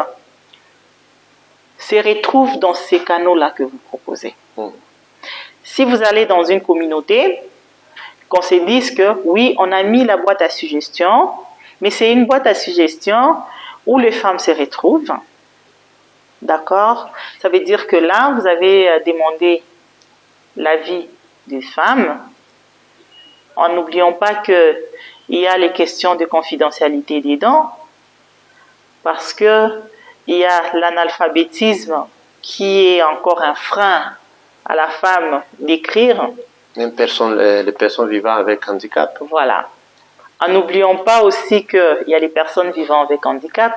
se retrouve dans ces canaux-là que vous proposez. Si vous allez dans une communauté, qu'on se dise que oui, on a mis la boîte à suggestions, mais c'est une boîte à suggestions où les femmes se retrouvent. D'accord? Ça veut dire que là, vous avez demandé l'avis des femmes, en n'oubliant pas qu'il y a les questions de confidentialité dedans, parce que il y a l'analphabétisme qui est encore un frein à la femme d'écrire. Même les personnes vivant avec handicap. Voilà. En n'oubliant pas aussi qu'il y a les personnes vivant avec handicap.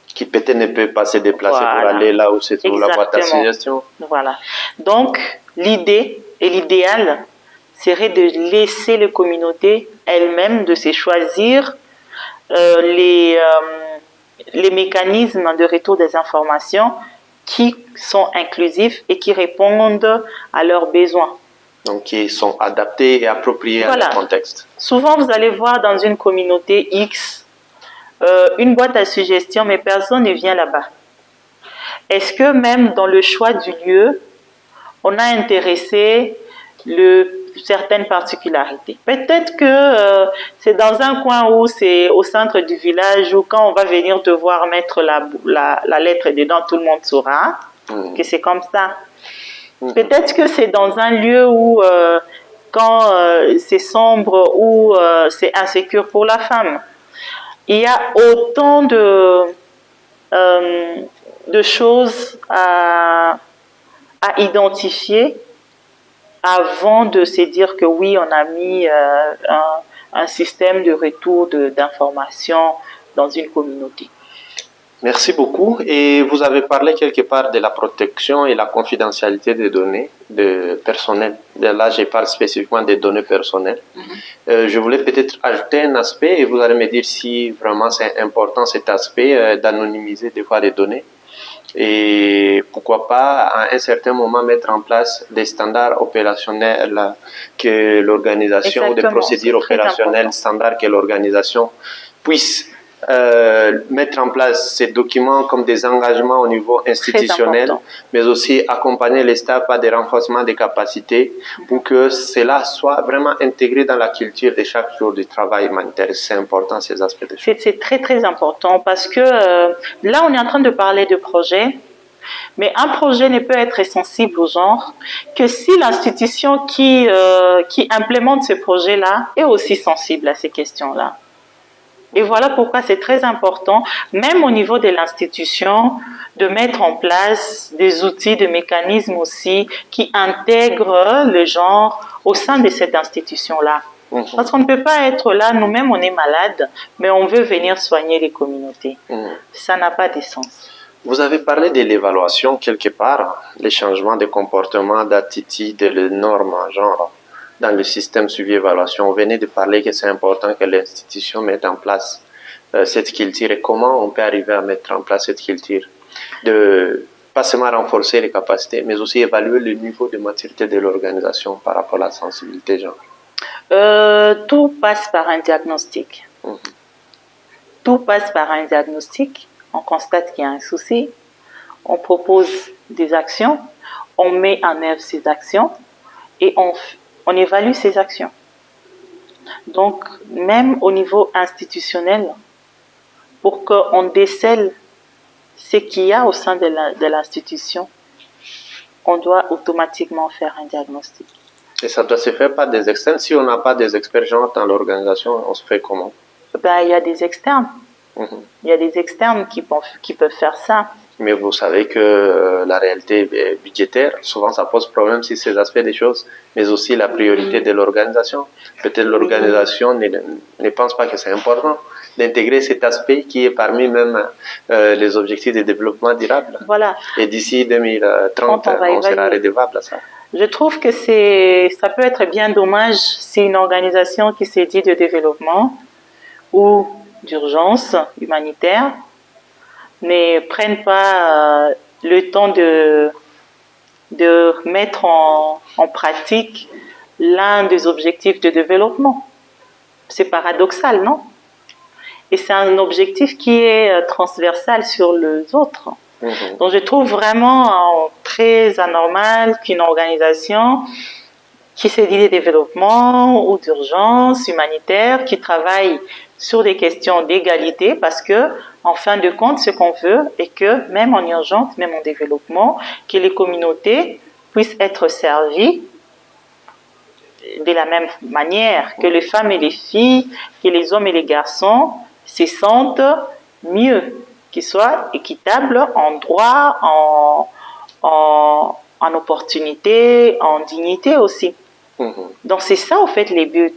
Qui peut-être ne peuvent pas se déplacer pour aller là où se trouve la boîte à suggestions. Voilà. Donc, l'idée et l'idéal serait de laisser les communautés elles-mêmes de se choisir les mécanismes de retour des informations qui sont inclusifs et qui répondent à leurs besoins. Donc, qui sont adaptés et appropriés à leur contexte. Souvent, vous allez voir dans une communauté X, une boîte à suggestions, mais personne ne vient là-bas. Est-ce que même dans le choix du lieu, on a intéressé certaines particularités? Peut-être que c'est dans un coin où c'est au centre du village, où quand on va venir te voir mettre la lettre dedans, tout le monde saura que c'est comme ça. Peut-être que c'est dans un lieu où quand c'est sombre, où c'est insécure pour la femme. Il y a autant de choses à identifier avant de se dire que oui, on a mis un système de retour d'informations dans une communauté. Merci beaucoup. Et vous avez parlé quelque part de la protection et la confidentialité des données personnelles. Là, je parle spécifiquement des données personnelles. Je voulais peut-être ajouter un aspect et vous allez me dire si vraiment c'est important cet aspect d'anonymiser des fois les données. Et pourquoi pas à un certain moment mettre en place des standards opérationnels que l'organisation, des procédures opérationnelles standards que l'organisation puisse mettre en place ces documents comme des engagements au niveau institutionnel, mais aussi accompagner les staffs à des renforcements des capacités pour que cela soit vraiment intégré dans la culture de chaque jour du travail humanitaire. C'est important ces aspects de choses. C'est très très important parce que là on est en train de parler de projet, mais un projet ne peut être sensible au genre que si l'institution qui implémente ce projet-là est aussi sensible à ces questions-là. Et voilà pourquoi c'est très important, même au niveau de l'institution, de mettre en place des outils, des mécanismes aussi qui intègrent le genre au sein de cette institution-là. Parce qu'on ne peut pas être là, nous-mêmes on est malades, mais on veut venir soigner les communautés. Ça n'a pas de sens. Vous avez parlé de l'évaluation quelque part, les changements de comportement, d'attitude, de normes en genre dans le système suivi-évaluation. Vous venez de parler que c'est important que l'institution mette en place cette culture et comment on peut arriver à mettre en place cette culture de pas seulement renforcer les capacités, mais aussi évaluer le niveau de maturité de l'organisation par rapport à la sensibilité genre. Tout passe par un diagnostic. Tout passe par un diagnostic. On constate qu'il y a un souci, on propose des actions, on met en œuvre ces actions et on évalue ces actions. Donc, même au niveau institutionnel, pour qu'on décèle ce qu'il y a au sein de l'institution, on doit automatiquement faire un diagnostic. Et ça doit se faire par des externes. Si on n'a pas des experts genre dans l'organisation, on se fait comment? Il y a des externes. Il y a des externes qui peuvent faire ça. Mais vous savez que la réalité budgétaire, souvent ça pose problème sur ces aspects des choses, mais aussi la priorité de l'organisation. Peut-être l'organisation ne pense pas que c'est important d'intégrer cet aspect qui est parmi même les objectifs de développement durable. Voilà. Et d'ici 2030, on sera redevable à ça. Je trouve que ça peut être bien dommage si une organisation qui s'est dit de développement ou d'urgence humanitaire ne prennent pas le temps de mettre en pratique l'un des objectifs de développement. C'est paradoxal, non? Et c'est un objectif qui est transversal sur les autres. Donc je trouve vraiment très anormal qu'une organisation qui s'est dit de développement ou d'urgence humanitaire, qui travaille sur des questions d'égalité, parce que, en fin de compte, ce qu'on veut est que, même en urgence, même en développement, que les communautés puissent être servies de la même manière, que les femmes et les filles, que les hommes et les garçons se sentent mieux, qu'ils soient équitables en droit, en opportunité, en dignité aussi. Donc c'est ça, au fait, les buts.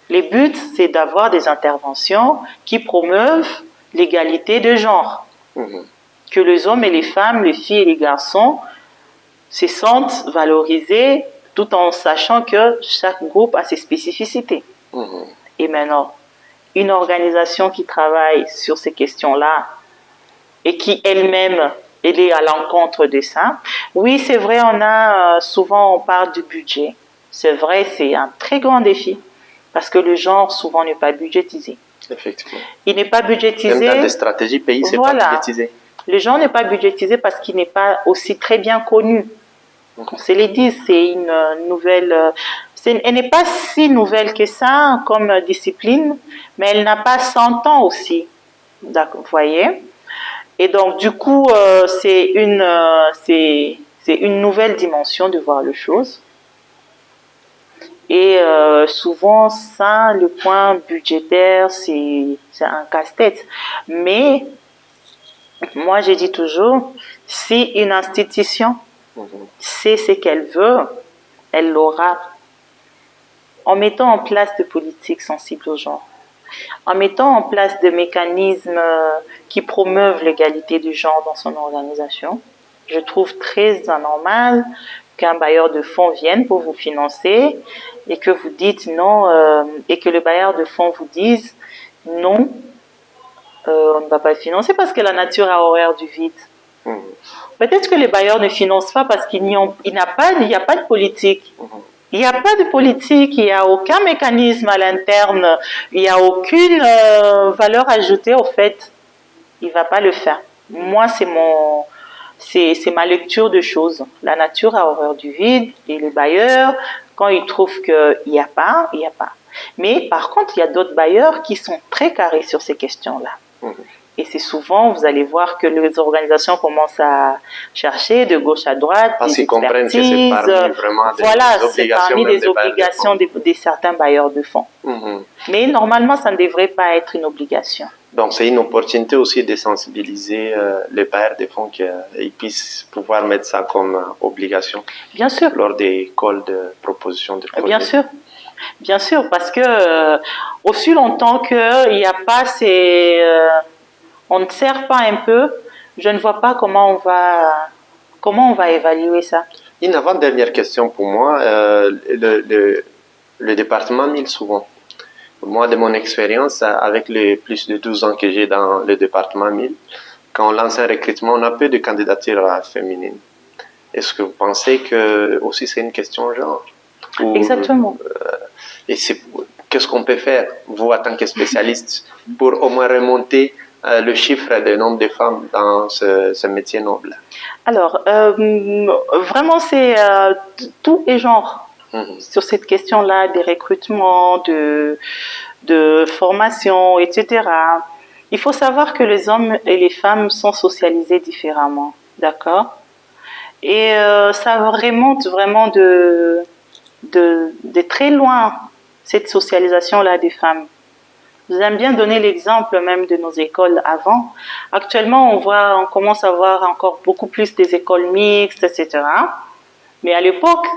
Les buts, c'est d'avoir des interventions qui promeuvent l'égalité de genre. Que les hommes et les femmes, les filles et les garçons se sentent valorisés tout en sachant que chaque groupe a ses spécificités. Et maintenant, une organisation qui travaille sur ces questions-là et qui elle-même est à l'encontre de ça. Oui, c'est vrai, souvent on parle du budget. C'est vrai, c'est un très grand défi. Parce que le genre, souvent, n'est pas budgétisé. Effectivement. Il n'est pas budgétisé. Même dans des stratégies pays, c'est pas budgétisé. Le genre n'est pas budgétisé parce qu'il n'est pas aussi très bien connu. On se les dit, c'est une nouvelle... Elle n'est pas si nouvelle que ça comme discipline, mais elle n'a pas 100 ans aussi. Vous voyez? Et donc, du coup, c'est une nouvelle dimension de voir les choses. Et souvent, ça, le point budgétaire, c'est un casse-tête. Mais, moi, je dis toujours, si une institution sait ce qu'elle veut, elle l'aura. En mettant en place des politiques sensibles au genre, en mettant en place des mécanismes qui promeuvent l'égalité du genre dans son organisation. Je trouve très anormal qu'un bailleur de fonds vienne pour vous financer et que vous dites non, et que le bailleur de fonds vous dise non, on ne va pas le financer parce que la nature a horreur du vide. Peut-être que les bailleurs ne financent pas parce qu'il n'y a pas de politique. Il n'y a pas de politique, il n'y a aucun mécanisme à l'interne, il n'y a aucune valeur ajoutée au fait. Il ne va pas le faire. Moi, c'est ma lecture de choses. La nature a horreur du vide et les bailleurs, quand ils trouvent qu'il n'y a pas, il n'y a pas. Mais par contre, il y a d'autres bailleurs qui sont très carrés sur ces questions-là. Et c'est souvent, vous allez voir que les organisations commencent à chercher de gauche à droite. Parce qu'ils comprennent que c'est parmi vraiment des obligations de certains bailleurs de fonds. Mais normalement, ça ne devrait pas être une obligation. Donc, c'est une opportunité aussi de sensibiliser les bailleurs de fonds qu'ils puissent pouvoir mettre ça comme obligation. Bien sûr. Lors des calls de proposition de projet. Bien sûr. Bien sûr, parce que aussi longtemps qu'il n'y a pas on ne sert pas un peu, je ne vois pas comment on va évaluer ça. Une avant-dernière question pour moi. Le département mille souvent. Moi, de mon expérience, avec les plus de 12 ans que j'ai dans le département mille, quand on lance un recrutement, on a peu de candidatures féminines. Est-ce que vous pensez que aussi c'est une question genre? Exactement. Et qu'est-ce qu'on peut faire, vous, en tant que spécialiste, pour au moins remonter le chiffre du nombre de femmes dans ce métier noble? Alors, vraiment, c'est tout et genre sur cette question-là des recrutements, de formation, etc. Il faut savoir que les hommes et les femmes sont socialisés différemment, d'accord? Et ça remonte vraiment de très loin, cette socialisation-là des femmes. J'aime bien donner l'exemple même de nos écoles avant. Actuellement, on commence à voir encore beaucoup plus des écoles mixtes, etc. Mais à l'époque,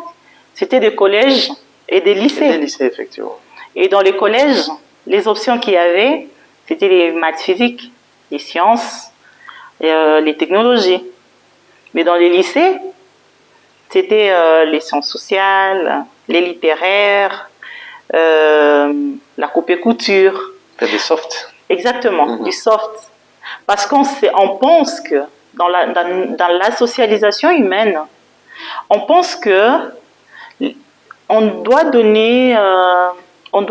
c'était des collèges et des lycées. Des lycées, effectivement. Et dans les collèges, les options qu'il y avait, c'était les maths physiques, les sciences, les technologies. Mais dans les lycées, c'était les sciences sociales, les littéraires, la coupe et couture. Du soft. Exactement, du soft. Parce qu'on pense que dans la socialisation humaine, on pense que on doit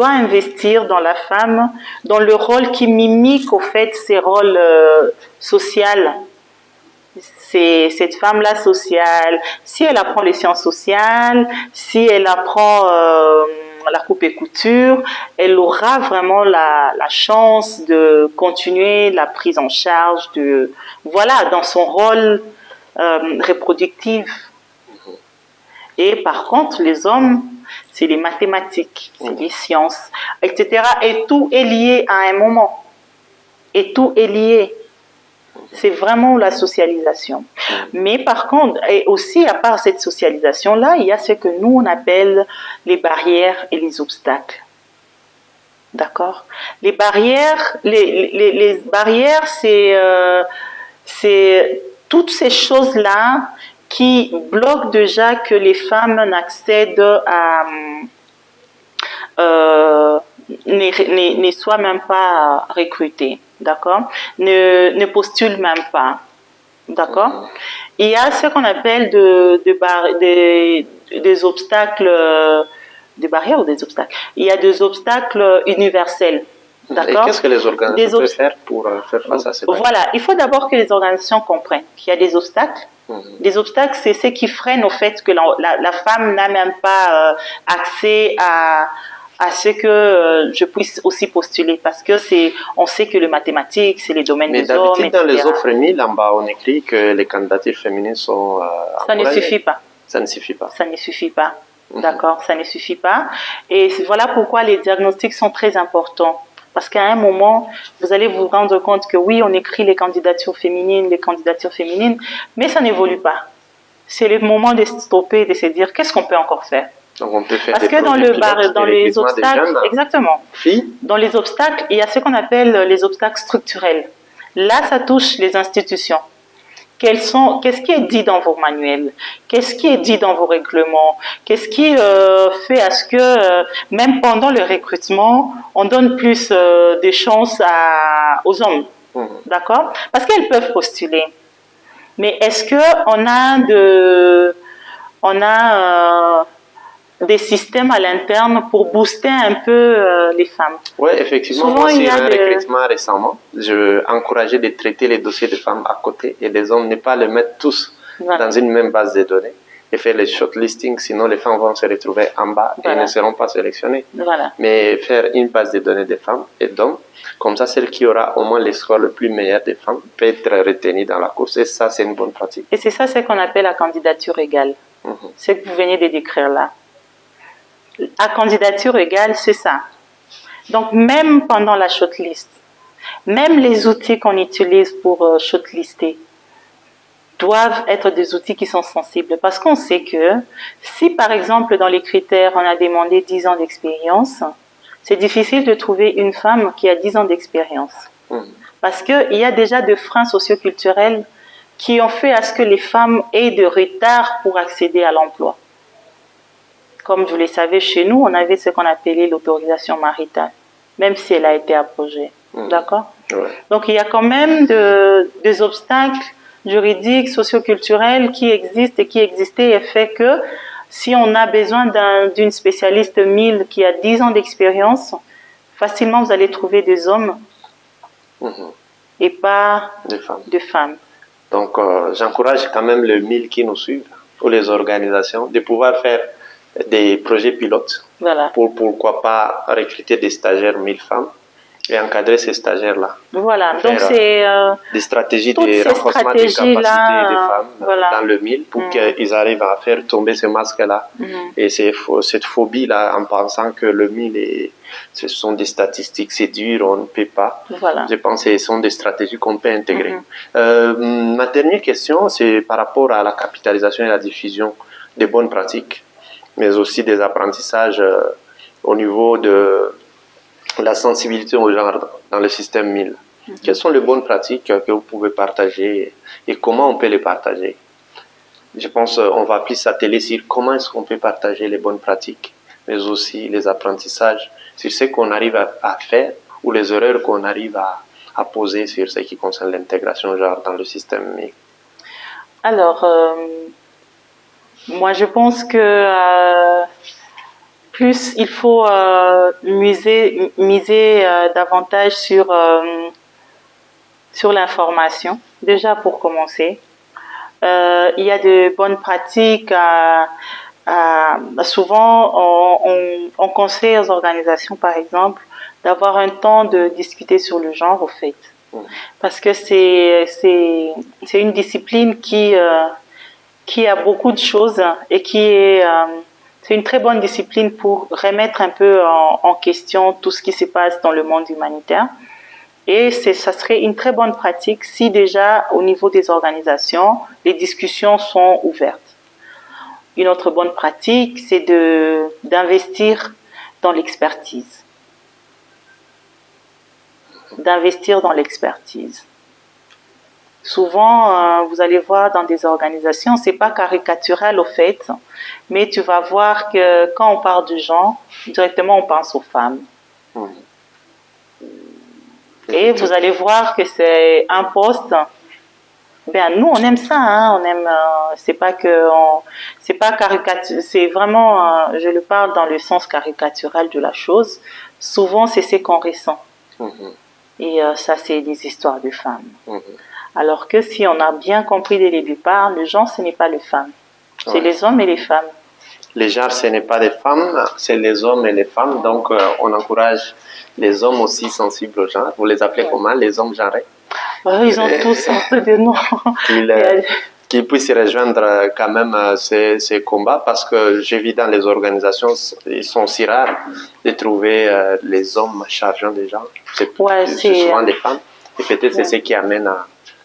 investir dans la femme, dans le rôle qui mimique au fait ses rôles sociaux. C'est cette femme-là sociale, si elle apprend les sciences sociales, si elle apprend la coupe et couture, elle aura vraiment la chance de continuer la prise en charge dans son rôle reproductif. Et par contre, les hommes, c'est les mathématiques, c'est les sciences, etc. Et tout est lié à un moment. Et tout est lié. C'est vraiment la socialisation. Mais par contre, et aussi à part cette socialisation-là, il y a ce que nous on appelle les barrières et les obstacles. D'accord? Les barrières, les barrières, c'est toutes ces choses-là qui bloquent déjà que les femmes n'accèdent à ne soient même pas recrutées. D'accord? Ne postule même pas. D'accord? Il y a ce qu'on appelle des obstacles, des barrières ou des obstacles. Il y a des obstacles universels. D'accord? Et qu'est-ce que les organisations peuvent faire pour faire face à ces barrières? Voilà, il faut d'abord que les organisations comprennent qu'il y a des obstacles. Des obstacles, c'est ce qui freine au fait que la femme n'a même pas accès à ce que je puisse aussi postuler, parce que on sait que les mathématiques, c'est les domaines des hommes, etc. Mais d'habitude, dans les offres mises, en bas, on écrit que les candidatures féminines sont ça ne suffit pas. Ça ne suffit pas. Ça ne suffit pas. D'accord, ça ne suffit pas. Et voilà pourquoi les diagnostics sont très importants. Parce qu'à un moment, vous allez vous rendre compte que oui, on écrit les candidatures féminines, mais ça n'évolue pas. C'est le moment de stopper, de se dire qu'est-ce qu'on peut encore faire. Donc on peut faire parce que dans les obstacles, jeunes, exactement, dans les obstacles, il y a ce qu'on appelle les obstacles structurels. Là, ça touche les institutions. Qu'est-ce qui est dit dans vos manuels? Qu'est-ce qui est dit dans vos règlements? Qu'est-ce qui fait à ce que, même pendant le recrutement, on donne plus de chances aux hommes? D'accord? Parce qu'elles peuvent postuler. Mais est-ce qu'on a des systèmes à l'interne pour booster un peu les femmes? Oui, effectivement. Souvent, moi, sur un recrutement récemment, je encourageais de traiter les dossiers de femmes à côté et des hommes, ne pas les mettre tous dans une même base de données et faire les shortlisting, sinon les femmes vont se retrouver en bas et ne seront pas sélectionnées. Mais faire une base de données de femmes et d'hommes, comme ça, celle qui aura au moins les scores le plus meilleur des femmes peut être retenue dans la course. Et ça, c'est une bonne pratique. Et c'est ça, ce qu'on appelle la candidature égale. Ce que vous venez de décrire là. À candidature égale, c'est ça. Donc, même pendant la shortlist, même les outils qu'on utilise pour shortlister doivent être des outils qui sont sensibles. Parce qu'on sait que si, par exemple, dans les critères, on a demandé 10 ans d'expérience, c'est difficile de trouver une femme qui a 10 ans d'expérience. Parce qu'il y a déjà des freins socioculturels qui ont fait à ce que les femmes aient de retard pour accéder à l'emploi. Comme vous le savez, chez nous, on avait ce qu'on appelait l'autorisation maritale, même si elle a été abrogée. D'accord? Donc, il y a quand même des obstacles juridiques, socioculturels qui existent et qui existaient et fait que si on a besoin d'une spécialiste 1000 qui a 10 ans d'expérience, facilement vous allez trouver des hommes et pas de femmes. Donc, j'encourage quand même les 1000 qui nous suivent, ou les organisations, de pouvoir faire des projets pilotes pour pourquoi pas recruter des stagiaires 1000 femmes et encadrer ces stagiaires-là. Voilà, donc c'est des stratégies de renforcement des capacités des femmes dans le 1000 pour qu'ils arrivent à faire tomber ce masque-là. Et cette phobie-là en pensant que le 1000 ce sont des statistiques, c'est dur, on ne peut pas. Je pense que ce sont des stratégies qu'on peut intégrer. Ma dernière question, c'est par rapport à la capitalisation et la diffusion des bonnes pratiques, mais aussi des apprentissages au niveau de la sensibilité au genre dans le système 1000. Quelles sont les bonnes pratiques que vous pouvez partager et comment on peut les partager? Je pense qu'on va plus s'atteler sur comment est-ce qu'on peut partager les bonnes pratiques, mais aussi les apprentissages sur ce qu'on arrive à faire ou les erreurs qu'on arrive à poser sur ce qui concerne l'intégration genre dans le système 1000. Alors, moi je pense que plus il faut miser davantage sur l'information, déjà pour commencer. Il y a de bonnes pratiques. Souvent, on conseille aux organisations, par exemple, d'avoir un temps de discuter sur le genre, au fait. Parce que c'est une discipline qui a beaucoup de choses et c'est une très bonne discipline pour remettre un peu en question tout ce qui se passe dans le monde humanitaire. Et ça serait une très bonne pratique si déjà au niveau des organisations, les discussions sont ouvertes. Une autre bonne pratique, c'est d'investir dans l'expertise. Souvent, vous allez voir dans des organisations, c'est pas caricatural au fait, mais tu vas voir que quand on parle du genre, directement on pense aux femmes. Et vous allez voir que c'est un poste. Nous on aime ça, hein, on aime. C'est pas caricature, c'est vraiment. Je le parle dans le sens caricatural de la chose. Souvent c'est ce qu'on ressent. Et ça c'est des histoires de femmes. Alors que si on a bien compris dès le départ, le genre ce n'est pas les femmes, c'est les hommes et les femmes. Les genres ce n'est pas des femmes, c'est les hommes et les femmes. Donc on encourage les hommes aussi sensibles au genre. Vous les appelez comment, les hommes genrés? Ils ont tous sortes de noms. Qu'ils puissent rejoindre quand même ces combats, parce que j'ai vu dans les organisations, ils sont si rares de trouver les hommes chargeants des genres. C'est souvent des femmes. Et peut-être c'est ce qui amène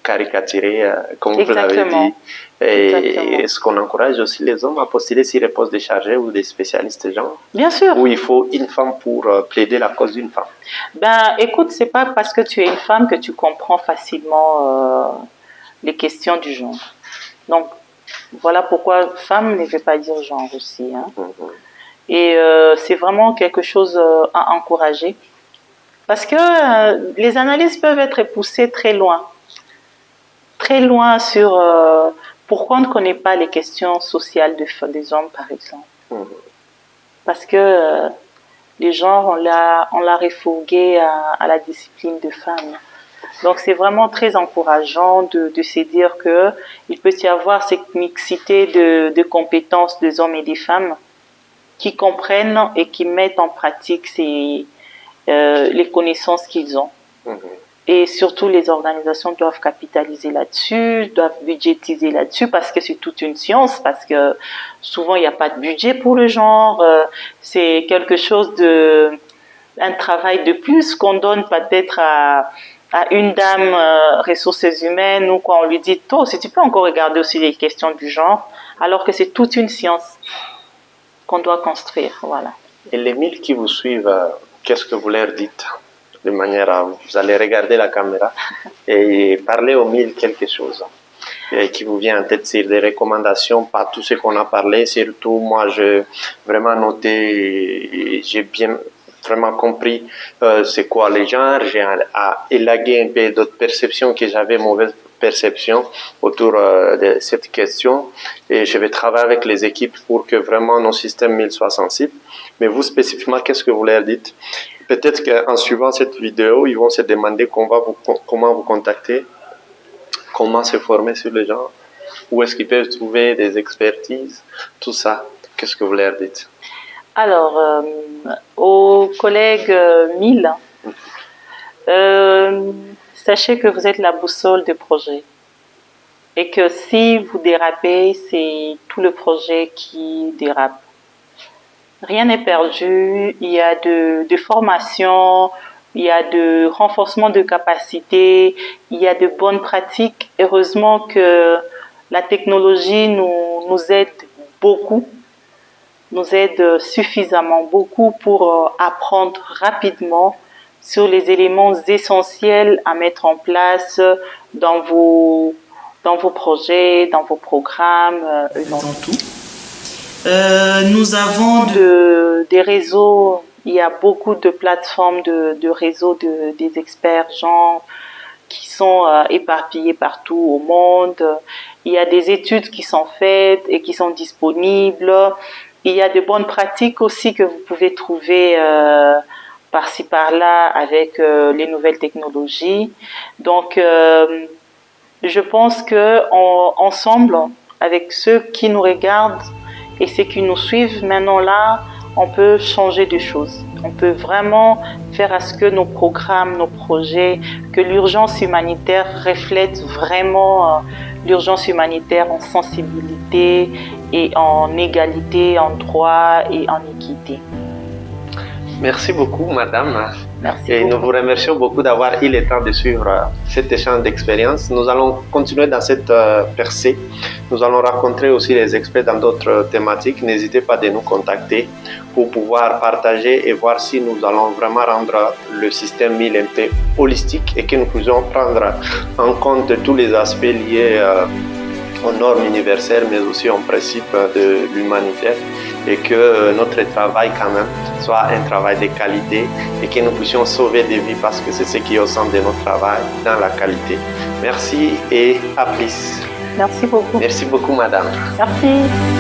caricaturer, comme vous l'avez dit. Et est-ce qu'on encourage aussi les hommes à postuler sur les postes de chargés ou des spécialistes genre? Bien sûr. Ou il faut une femme pour plaider la cause d'une femme? Ben, écoute, c'est pas parce que tu es une femme que tu comprends facilement les questions du genre. Donc, voilà pourquoi femme ne veut pas dire genre aussi. Hein. Et c'est vraiment quelque chose à encourager. Parce que les analyses peuvent être poussées très loin sur pourquoi on ne connaît pas les questions sociales des hommes, par exemple. Parce que les genres, on l'a refourgué à la discipline de femme. Donc c'est vraiment très encourageant de se dire qu'il peut y avoir cette mixité de compétences des hommes et des femmes qui comprennent et qui mettent en pratique les connaissances qu'ils ont. Et surtout, les organisations doivent capitaliser là-dessus, doivent budgétiser là-dessus parce que c'est toute une science, parce que souvent, il n'y a pas de budget pour le genre. C'est quelque chose un travail de plus qu'on donne peut-être à une dame ressources humaines ou quoi. On lui dit, toi aussi, tu peux encore regarder aussi les questions du genre, alors que c'est toute une science qu'on doit construire. Voilà. Et les 1000 qui vous suivent, qu'est-ce que vous leur dites? De manière à, vous allez regarder la caméra et parler aux 1000 quelque chose qui vous vient en tête, c'est des recommandations, pas tout ce qu'on a parlé, surtout moi j'ai vraiment noté, j'ai bien vraiment compris c'est quoi les genres, j'ai élagué un peu d'autres perceptions que j'avais mauvaise perception autour de cette question et je vais travailler avec les équipes pour que vraiment nos systèmes 1000 soient sensibles. Mais vous spécifiquement, qu'est-ce que vous leur dites? Peut-être qu'en suivant cette vidéo, ils vont se demander comment vous contacter, comment se former sur le genre, où est-ce qu'ils peuvent trouver des expertises, tout ça. Qu'est-ce que vous leur dites? Alors, aux collègues 1000, sachez que vous êtes la boussole du projet et que si vous dérapez, c'est tout le projet qui dérape. Rien n'est perdu, il y a de formation, il y a de renforcement de capacité, il y a de bonnes pratiques. Heureusement que la technologie nous aide beaucoup, nous aide suffisamment beaucoup pour apprendre rapidement sur les éléments essentiels à mettre en place dans vos projets, dans vos programmes, dans tout. Nous avons des réseaux, il y a beaucoup de plateformes de réseaux des experts genre qui sont éparpillés partout au monde. Il y a des études qui sont faites et qui sont disponibles. Il y a de bonnes pratiques aussi que vous pouvez trouver par-ci par-là avec les nouvelles technologies. Donc, je pense que ensemble, avec ceux qui nous regardent et ceux qui nous suivent maintenant là, on peut changer des choses. On peut vraiment faire à ce que nos programmes, nos projets, que l'urgence humanitaire reflète vraiment l'urgence humanitaire en sensibilité et en égalité, en droit et en équité. Merci beaucoup, madame. Merci et beaucoup. Nous vous remercions beaucoup d'avoir eu le temps de suivre cet échange d'expérience. Nous allons continuer dans cette percée. Nous allons rencontrer aussi les experts dans d'autres thématiques. N'hésitez pas à nous contacter pour pouvoir partager et voir si nous allons vraiment rendre le système 1000 un peu holistique et que nous puissions prendre en compte tous les aspects liés aux normes universelles, mais aussi aux principes de l'humanitaire, et que notre travail quand même soit un travail de qualité et que nous puissions sauver des vies parce que c'est ce qui est au centre de notre travail, dans la qualité. Merci et à plus. Merci beaucoup. Merci beaucoup, madame. Merci.